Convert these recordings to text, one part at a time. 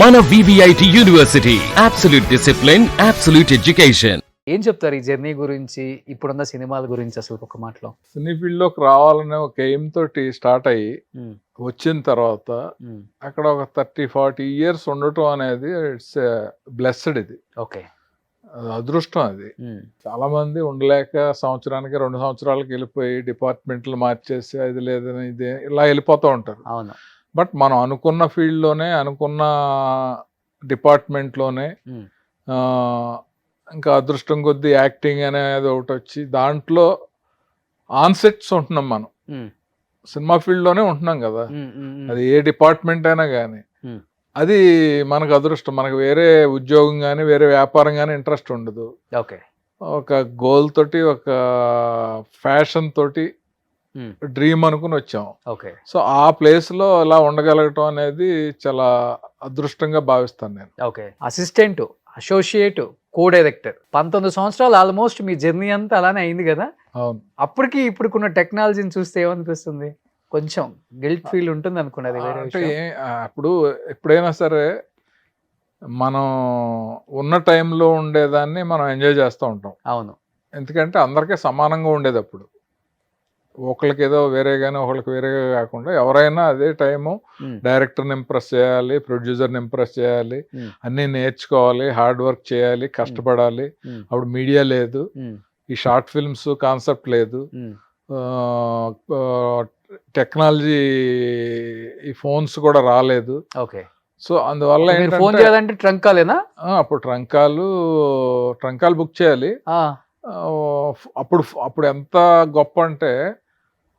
మన VVIT university absolute discipline, absolute education. ఏం చెప్తారు ఈ జర్నీ గురించి, ఇప్పుడున్న సినిమాల గురించి అసలు ఒక మాటలో? సినీ ఫీల్డ్ లోకి రావాలనే ఒక ఎయిమ్ తోటి స్టార్ట్ అయ్యి వచ్చిన తర్వాత అక్కడ ఒక 30-40 ఇయర్స్ ఉండటం అనేది ఇట్స్ బ్లెస్డ్. ఇది ఓకే, అదృష్టం. అది చాలా మంది ఉండలేక సంవత్సరానికి 2 సంవత్సరాలకి వెళ్ళిపోయి డిపార్ట్మెంట్లు మార్చేసి అది లేదని ఇది ఇలా వెళ్ళిపోతూ ఉంటారు. అవును. బట్ మనం అనుకున్న ఫీల్డ్లోనే అనుకున్న డిపార్ట్మెంట్లోనే ఇంకా అదృష్టం కొద్దీ యాక్టింగ్ అనేది ఒకటి వచ్చి దాంట్లో ఆన్సెట్స్ ఉంటున్నాం. మనం సినిమా ఫీల్డ్లోనే ఉంటున్నాం కదా, అది ఏ డిపార్ట్మెంట్ అయినా కానీ అది మనకు అదృష్టం. మనకు వేరే ఉద్యోగం కానీ వేరే వ్యాపారం కానీ ఇంట్రెస్ట్ ఉండదు. ఓకే, ఒక గోల్ తోటి ఒక ఫ్యాషన్ తోటి డ్రీమ్ అనుకుని వచ్చాం. ఓకే. సో ఆ ప్లేస్లో అలా ఉండగలగటం అనేది చాలా అదృష్టంగా భావిస్తాను నేను. Okay, assistant, associate, co director, 19 సంవత్సరాలు ఆల్మోస్ట్ మీ జర్నీ అంతా అలానే అయింది కదా. అవును. అప్పటికి ఇప్పుడున్న టెక్నాలజీని చూస్తే ఏమనిపిస్తుంది? కొంచెం గిల్ట్ ఫీల్ ఉంటుంది అనుకున్నది. అంటే అప్పుడు ఎప్పుడైనా సరే మనం ఉన్న టైంలో ఉండేదాన్ని మనం ఎంజాయ్ చేస్తూ ఉంటాం. అవును. ఎందుకంటే అందరికీ సమానంగా ఉండేది అప్పుడు. ఒకళ్ళకి ఏదో వేరేగానే ఒకళ్ళకి వేరేగా కాకుండా ఎవరైనా అదే టైము డైరెక్టర్ని ఇంప్రెస్ చేయాలి, ప్రొడ్యూసర్ని ఇంప్రెస్ చేయాలి, అన్నీ నేర్చుకోవాలి, హార్డ్ వర్క్ చేయాలి, కష్టపడాలి. అప్పుడు మీడియా లేదు, ఈ షార్ట్ ఫిల్మ్స్ కాన్సెప్ట్ లేదు, టెక్నాలజీ ఈ ఫోన్స్ కూడా రాలేదు. ఓకే. సో అందువల్ల ఫోన్ చేయాలంటే ట్రంకాలేనా? అప్పుడు ట్రంకాలు బుక్ చేయాలి. అప్పుడు ఎంత గొప్ప అంటే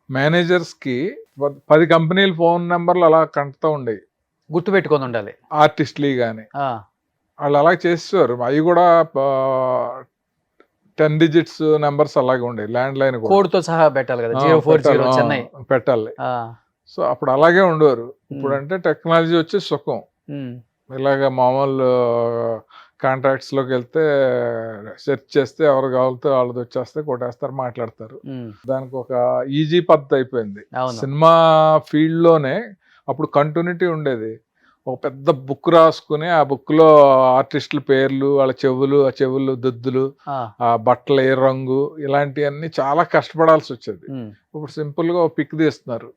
మేనేజర్స్కి 10 కంపెనీల ఫోన్ నెంబర్లు అలా కంటుతూ ఉండేవి, గుర్తు పెట్టుకొని ఉండాలి. ఆర్టిస్ట్లీ కానీ వాళ్ళు అలా చేసేవారు. అవి కూడా 10 డిజిట్స్ నెంబర్స్ అలాగే ఉండేవి. ల్యాండ్ లైన్ కోడ్తో సహా పెట్టాలి కదా, 040 చెన్నై పెట్టాలి. సో అప్పుడు అలాగే ఉండేవారు. ఇప్పుడు అంటే టెక్నాలజీ వచ్చి సుఖం. ఇలాగ మామూలు కాంట్రాక్ట్స్లోకి వెళ్తే సెర్చ్ చేస్తే ఎవరు కావాలితే వాళ్ళది వచ్చేస్తే కొట్టేస్తారు, మాట్లాడతారు. దానికి ఒక ఈజీ పద్ధతి అయిపోయింది. సినిమా ఫీల్డ్లోనే అప్పుడు కంటిన్యూటీ ఉండేది. ఒక పెద్ద బుక్ రాసుకుని ఆ బుక్లో ఆర్టిస్టుల పేర్లు, వాళ్ళ చెవులు దుద్దులు, ఆ బట్టలు ఏ రంగు, ఇలాంటివన్నీ చాలా కష్టపడాల్సి వచ్చేది. ఇప్పుడు సింపుల్గా ఒక పిక్ తీస్తున్నారు,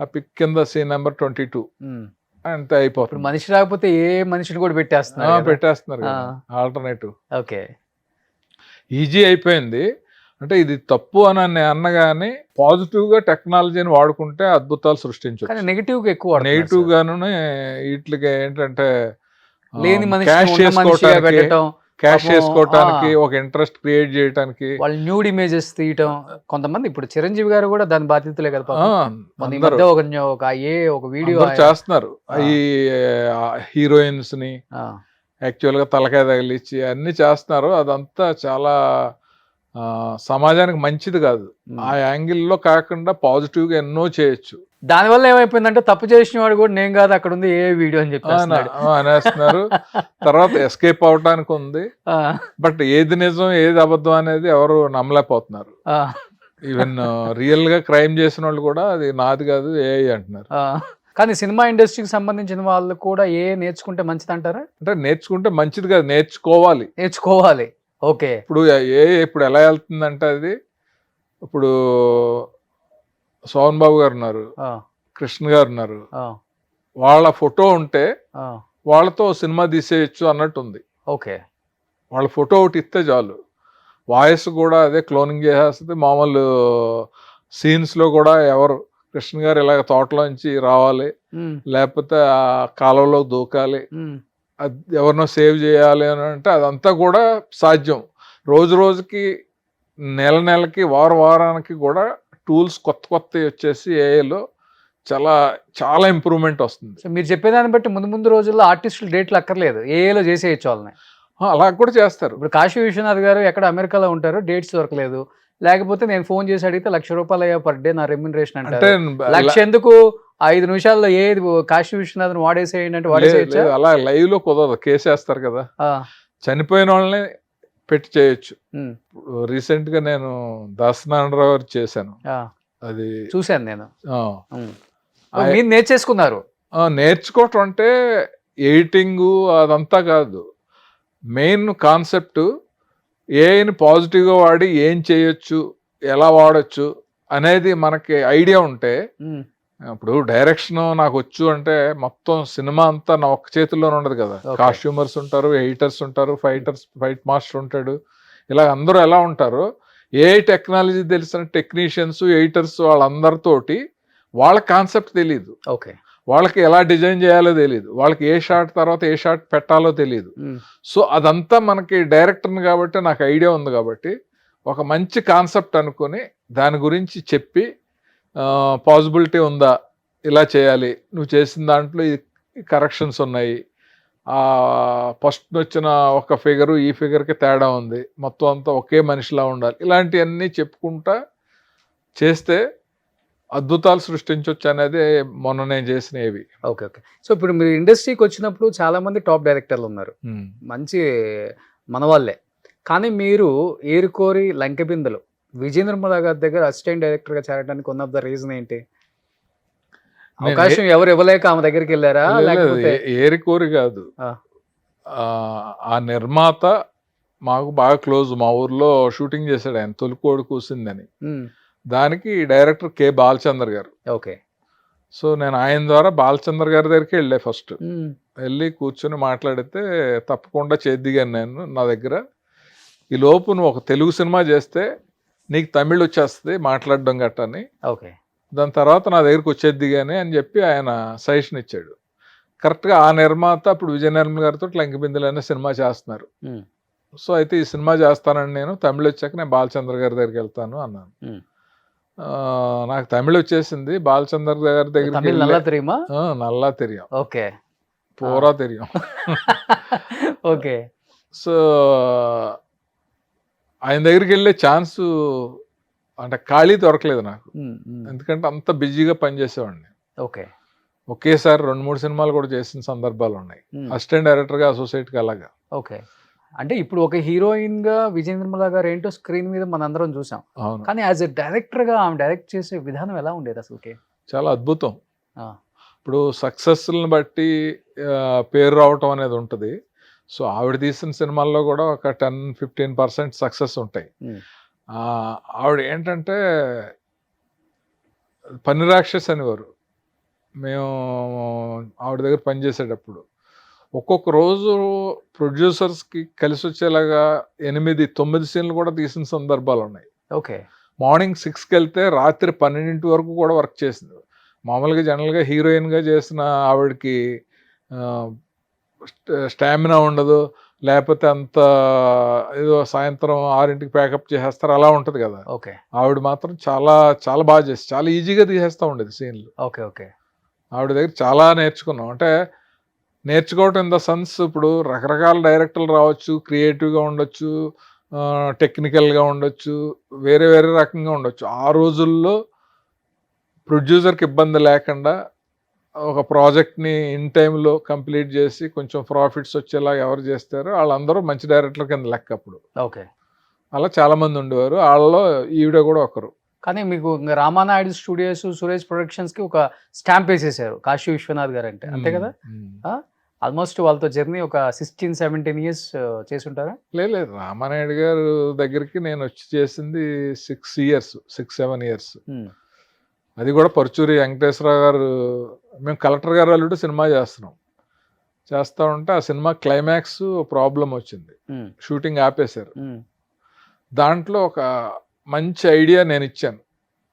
ఆ పిక్ కింద సీన్ నెంబర్ 22 అంతే అయిపోతుంది. మనిషి రాకపోతే ఏ మనిషిని కూడా పెట్టేస్తున్నారు ఆల్టర్నేటివ్. ఓకే, ఈజీ అయిపోయింది. అంటే ఇది తప్పు అని అన్నగానే పాజిటివ్ గా టెక్నాలజీని వాడుకుంటే అద్భుతాలు సృష్టించవచ్చు. నెగిటివ్ గాను వీటికి ఏంటంటే లేని క్యాష్ చేసుకోవటానికి, ఒక ఇంట్రెస్ట్ క్రియేట్ చేయడానికి, వాళ్ళు న్యూడ్ ఇమేజెస్ తీయటం. కొంతమంది ఇప్పుడు చిరంజీవి గారు కూడా దాని బాధ్యతలే కదా, ఒక వీడియో చేస్తున్నారు. ఈ హీరోయిన్స్ ని యాక్చువల్ గా తలకాయ తగిలిచ్చి అన్ని చేస్తున్నారు. అదంతా చాలా సమాజానికి మంచిది కాదు. ఆ యాంగిల్లో కాకుండా పాజిటివ్ గా ఎన్నో చేయొచ్చు. దానివల్ల ఏమైపోయిందంటే తప్పు చేసిన వాడు కూడా నేను కాదు అక్కడ ఉంది ఏ వీడియో అని చెప్పి అనేస్తున్నారు. తర్వాత ఎస్కేప్ అవడానికి ఉంది. బట్ ఏది నిజం ఏది అబద్ధం అనేది ఎవరు నమ్మలేకపోతున్నారు. ఈవెన్ రియల్ గా క్రైమ్ చేసిన వాళ్ళు కూడా అది నాది కాదు ఏ అంటున్నారు. కానీ సినిమా ఇండస్ట్రీకి సంబంధించిన వాళ్ళు కూడా ఏ నేర్చుకుంటే మంచిది అంటారా? అంటే నేర్చుకుంటే మంచిది కాదు, నేర్చుకోవాలి. ఓకే. ఇప్పుడు ఎలా వెళ్తుందంటే అది, ఇప్పుడు సోహన్ బాబు గారు ఉన్నారు, కృష్ణ గారు ఉన్నారు, వాళ్ళ ఫోటో ఉంటే వాళ్ళతో సినిమా తీసేయచ్చు అన్నట్టుంది. ఓకే. వాళ్ళ ఫోటో ఒకటి ఇస్తే చాలు, వాయిస్ కూడా అదే క్లోనింగ్ చేసేస్తుంది. మామూలు సీన్స్లో కూడా ఎవరు కృష్ణ గారు ఇలాగ తోటలోంచి రావాలి, లేకపోతే ఆ కాలువలో దూకాలి, ఎవరినో సేవ్ చేయాలి అని అంటే అదంతా కూడా సాధ్యం. రోజుకి నెలకి వారానికి కూడా టూల్స్ కొత్త వచ్చేసి ఏఐలో చాలా ఇంప్రూవ్మెంట్ వస్తుంది. సో మీరు చెప్పేదాన్ని బట్టి ముందు రోజుల్లో ఆర్టిస్టులు డేట్లు అక్కర్లేదు, ఏఐలో చేసేయచ్చు వాళ్ళని. అలా కూడా చేస్తారు. ఇప్పుడు కాశీ విశ్వనాథ్ గారు ఎక్కడ అమెరికాలో ఉంటారు, డేట్స్ దొరకలేదు, లేకపోతే నేను ఫోన్ చేసి అడిగితే ₹1,00,000 పర్ డే నా రెమ్యునరేషన్ అంటే లక్ష ఎందుకు, 5 నిమిషాల్లో ఏది కాశీ విశ్వనాథ్ వాడేసేయండి అంటే వాడేసేయచ్చు. అలా లైవ్ లో కుదరదు, కేసేస్తారు కదా. చనిపోయిన వాళ్ళని పెట్టి చేయొచ్చు. రీసెంట్ గా నేను దాసనారాయణరావు గారు చేశాను, అది చూశాను నేను. నేర్చేసుకున్నారు. నేర్చుకోవటం అంటే ఎడిటింగు అదంతా కాదు, మెయిన్ కాన్సెప్ట్ ఏఐని పాజిటివ్గా వాడి ఏం చేయొచ్చు, ఎలా వాడచ్చు అనేది మనకి ఐడియా ఉంటే, ఇప్పుడు డైరెక్షన్ నాకు వచ్చు అంటే మొత్తం సినిమా అంతా నా ఒక్క చేతుల్లోనే ఉండదు కదా. కాస్ట్యూమర్స్ ఉంటారు, ఎడిటర్స్ ఉంటారు, ఫైట్ మాస్టర్ ఉంటాడు, ఇలా అందరూ ఎలా ఉంటారు. ఏ టెక్నాలజీ తెలిసిన టెక్నీషియన్స్, ఎడిటర్స్ వాళ్ళందరితోటి వాళ్ళ కాన్సెప్ట్ తెలియదు, వాళ్ళకి ఎలా డిజైన్ చేయాలో తెలియదు, వాళ్ళకి ఏ షాట్ తర్వాత ఏ షాట్ పెట్టాలో తెలియదు. సో అదంతా మనకి డైరెక్టర్ని కాబట్టి నాకు ఐడియా ఉంది కాబట్టి ఒక మంచి కాన్సెప్ట్ అనుకుని దాని గురించి చెప్పి పాసిబిలిటీ ఉందా, ఇలా చేయాలి, నువ్వు చేసిన దాంట్లో ఈ కరెక్షన్స్ ఉన్నాయి, ఫస్ట్ వచ్చిన ఒక ఫిగరు ఈ ఫిగర్కి తేడా ఉంది, మొత్తం అంతా ఒకే మనిషిలా ఉండాలి, ఇలాంటివన్నీ చెప్పుకుంటా చేస్తే అద్భుతాలు సృష్టించవచ్చు అనేది మొన్న నేను చేసిన ఏవి. ఓకే. సో ఇప్పుడు మీరు ఇండస్ట్రీకి వచ్చినప్పుడు చాలా మంది టాప్ డైరెక్టర్లు ఉన్నారు, మంచి మనవాళ్ళే. కానీ మీరు ఏరుకోరి లంకెబిందెలు విజేంద్ర నిర్మల గారి దగ్గర అసిస్టెంట్ డైరెక్టర్గా చేరడానికి వన్ ఆఫ్ ద రీజన్ ఏంటి? అవకాశం ఎవరు ఇవ్వలేక ఆమె దగ్గరికి వెళ్ళారా? లేకపోతే ఏరికోరి కాదు, ఆ నిర్మాత మాకు బాగా క్లోజ్, మా ఊర్లో షూటింగ్ చేశాడు ఆయన, తొలికోడు కూసిందని, దానికి డైరెక్టర్ కె బాలచందర్ గారు. ఓకే. సో నేను ఆయన ద్వారా బాలచందర్ గారి దగ్గరికి వెళ్ళే ఫస్ట్, వెళ్ళి కూర్చొని మాట్లాడితే తప్పకుండా చేద్దిగాను నేను, నా దగ్గర ఈ లోపు నువ్వు ఒక తెలుగు సినిమా చేస్తే నీకు తమిళ్ వచ్చేస్తుంది మాట్లాడడం గట్టని, ఓకే, దాని తర్వాత నా దగ్గరికి వచ్చేద్ది కానీ అని చెప్పి ఆయన సజెషన్ ఇచ్చాడు. కరెక్ట్గా ఆ నిర్మాత ఇప్పుడు విజయ నిర్మల్ గారితో లంకెబిందెలు అనే సినిమా చేస్తున్నారు. సో అయితే ఈ సినిమా చేస్తానని నేను తమిళ్ వచ్చాక నేను బాలచంద్ర గారి దగ్గరికి వెళ్తాను అన్నాను. నాకు తమిళ్ వచ్చేసింది, బాలచంద్ర గారి దగ్గరికి నల్లా తెలియం, ఓకే, పూరా తెలియం. ఓకే. సో ఆయన దగ్గరికి వెళ్ళే ఛాన్సు అంటే ఖాళీ దొరకలేదు నాకు, ఎందుకంటే అంత బిజీగా పనిచేసేవాడిని. ఓకే. ఒకేసారి 2-3 సినిమాలు కూడా చేసిన సందర్భాలు ఉన్నాయి, అసిస్టెంట్ డైరెక్టర్గా, అసోసియేట్గా అలాగా. ఓకే. అంటే ఇప్పుడు ఒక హీరోయిన్ గా విజయ నిర్మల గారు ఏంటో స్క్రీన్ మీద మనందరం చూసాం, కానీ యాజ్ ఎ డైరెక్టర్ గా ఆమె డైరెక్ట్ చేసే విధానం ఎలా ఉండేది అసలుకి? చాలా అద్భుతం. ఇప్పుడు సక్సెస్ని బట్టి పేరు రావటం అనేది ఉంటుంది. సో ఆవిడ తీసిన సినిమాల్లో కూడా ఒక 10-15% సక్సెస్ ఉంటాయి. ఆవిడ ఏంటంటే పనిరాక్షస్ అనేవారు మేము ఆవిడ దగ్గర పనిచేసేటప్పుడు. ఒక్కొక్క రోజు ప్రొడ్యూసర్స్కి కలిసి వచ్చేలాగా 8-9 సీన్లు కూడా తీసిన సందర్భాలు ఉన్నాయి. ఓకే. మార్నింగ్ 6కి వెళ్తే రాత్రి 12 వరకు కూడా వర్క్ చేసింది. మామూలుగా జనరల్గా హీరోయిన్గా చేసిన ఆవిడకి స్టామినా ఉండదు, లేకపోతే అంత ఏదో సాయంత్రం 6కి ప్యాకప్ చేసేస్తారు అలా ఉంటుంది కదా. ఓకే. ఆవిడ మాత్రం చాలా చాలా బాగా చేసి చాలా ఈజీగా తీసేస్తూ ఉండేది సీన్లు. ఓకే. ఓకే. ఆవిడ దగ్గర చాలా నేర్చుకున్నాం. అంటే నేర్చుకోవటం ఇన్ ద సెన్స్, ఇప్పుడు రకరకాల డైరెక్టర్లు రావచ్చు, క్రియేటివ్గా ఉండొచ్చు, టెక్నికల్గా ఉండొచ్చు, వేరే వేరే రకంగా ఉండొచ్చు. ఆ రోజుల్లో ప్రొడ్యూసర్కి ఇబ్బంది లేకుండా ఒక ప్రాజెక్ట్ని ఇన్ టైంలో కంప్లీట్ చేసి కొంచెం ప్రాఫిట్స్ వచ్చేలా ఎవరు చేస్తారో వాళ్ళందరూ మంచి డైరెక్టర్ల కింద లెక్క అప్పుడు. ఓకే. అలా చాలామంది ఉండేవారు, వాళ్ళలో ఈవిడ కూడా ఒకరు. కానీ మీకు రామానాయుడు స్టూడియోస్, సురేష్ ప్రొడక్షన్స్కి ఒక స్టాంప్ వేసేసారు కాశీ విశ్వనాథ్ గారు అంటే, అంతే కదా? ఆల్మోస్ట్ వాళ్ళతో జర్నీ ఒక 16-17 ఇయర్స్ చేసుంటారా? లేదు, రామానాయుడు గారు దగ్గరికి నేను వచ్చి చేసింది 6-7 ఇయర్స్. అది కూడా పరుచూరి వెంకటేశ్వరరావు గారు, మేము కలెక్టర్ గారు అల్లుడు సినిమా చేస్తూ ఉంటే ఆ సినిమా క్లైమాక్స్ ప్రాబ్లం వచ్చింది, షూటింగ్ ఆపేశారు. దాంట్లో ఒక మంచి ఐడియా నేను ఇచ్చాను.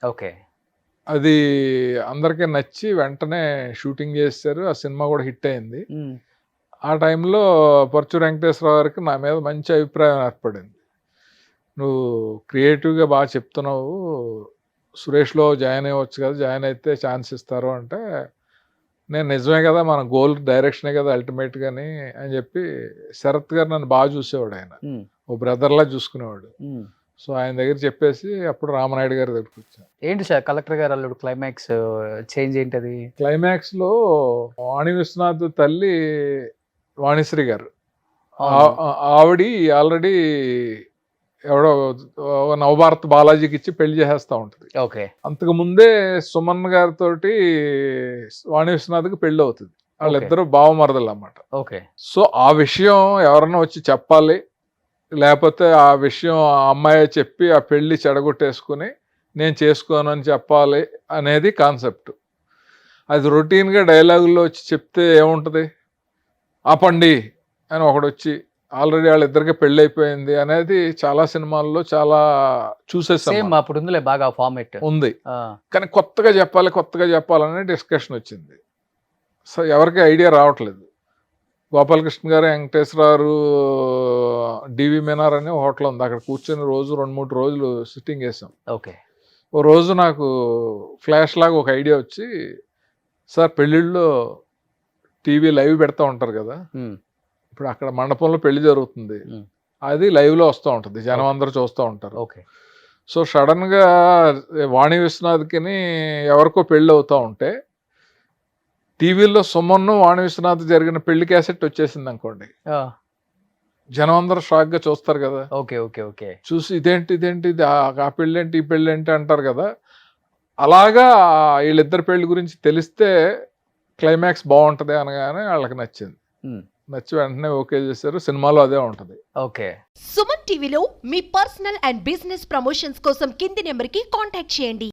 ఓకే. అది అందరికీ నచ్చి వెంటనే షూటింగ్ చేశారు, ఆ సినిమా కూడా హిట్ అయింది. ఆ టైంలో పరుచూరి వెంకటేశ్వరరావు గారికి నా మీద మంచి అభిప్రాయం ఏర్పడింది. నువ్వు క్రియేటివ్గా బాగా చెప్తున్నావు, సురేష్లో జాయిన్ అయ్యవచ్చు కదా, జాయిన్ అయితే ఛాన్స్ ఇస్తారు అంటే, నేను నిజమే కదా, మన గోల్ డైరెక్షనే కదా అల్టిమేట్గాని అని చెప్పి, శరత్ గారు నన్ను బాగా చూసేవాడు, ఆయన ఓ బ్రదర్లా చూసుకునేవాడు. సో ఆయన దగ్గర చెప్పేసి అప్పుడు రామనాయుడు గారి దగ్గరికి వచ్చాను. ఏంటి సార్ కలెక్టర్ గారు అల్లుడు క్లైమాక్స్ చేంజ్ ఏంటది? క్లైమాక్స్లో వాణి విశ్వనాథ్ తల్లి వాణిశ్రీ గారు, ఆవిడ ఆల్రెడీ ఎవడో నవభారత్ బాలాజీకి ఇచ్చి పెళ్లి చేసేస్తూ ఉంటుంది. ఓకే. అంతకు ముందే సుమన్ గారితో వాణి విశ్వనాథ్కి పెళ్ళి అవుతుంది. వాళ్ళిద్దరు బావమరదలు అన్నమాట. ఓకే. సో ఆ విషయం ఎవరన్నా వచ్చి చెప్పాలి, లేకపోతే ఆ విషయం ఆ అమ్మాయి చెప్పి ఆ పెళ్లి చెడగొట్టేసుకుని నేను చేసుకోను అని చెప్పాలి అనేది కాన్సెప్ట్. అది రొటీన్గా డైలాగుల్లో వచ్చి చెప్తే ఏముంటుంది, ఆపండి అని ఒకడొచ్చి ఆల్రెడీ వాళ్ళిద్దరికి పెళ్ళి అయిపోయింది అనేది చాలా సినిమాల్లో చాలా చూసేసాం సేమ్ మనం. అప్పుడు ఉందిలే బాగా ఫార్మేట్. ఉంది. కానీ కొత్తగా చెప్పాలనే డిస్కషన్ వచ్చింది. సో ఎవరికి ఐడియా రావట్లేదు. గోపాలకృష్ణ గారు, వెంకటేశ్వరరావు, డివి మినార్ అనే హోటల్ ఉంది, అక్కడ కూర్చొని రోజు 2-3 రోజులు సిట్టింగ్ వేసాం. ఓకే. ఓ రోజు నాకు ఫ్లాష్ లాగా ఒక ఐడియా వచ్చి, సార్ పెళ్ళిళ్ళలో టీవీ లైవ్ పెడతా ఉంటారు కదా, ఇప్పుడు అక్కడ మండపంలో పెళ్లి జరుగుతుంది, అది లైవ్లో వస్తూ ఉంటుంది, జనం అందరూ చూస్తూ ఉంటారు. ఓకే. సో సడన్గా వాణి విశ్వనాథ్కి ఎవరికో పెళ్ళి అవుతూ ఉంటే టీవీలో సుమన్ను వాణి విశ్వనాథ్ జరిగిన పెళ్లి క్యాసెట్ వచ్చేసింది అనుకోండి, జనం అందరూ షాక్గా చూస్తారు కదా. ఓకే. ఓకే. ఓకే. చూసి ఇదేంటి ఇది ఆ పెళ్ళేంటి ఈ పెళ్ళేంటి అంటారు కదా. అలాగా వీళ్ళిద్దరు పెళ్లి గురించి తెలిస్తే క్లైమాక్స్ బాగుంటుంది అనగానే వాళ్ళకి నచ్చింది. నచ్చి వెంటనే ఓకే చేశారు. సినిమాలో అదే ఉంటుంది. ఓకే. సుమన్ టీవీలో మీ పర్సనల్ అండ్ బిజినెస్ ప్రమోషన్స్ కోసం కింది నెంబర్కి కాంటాక్ట్ చేయండి.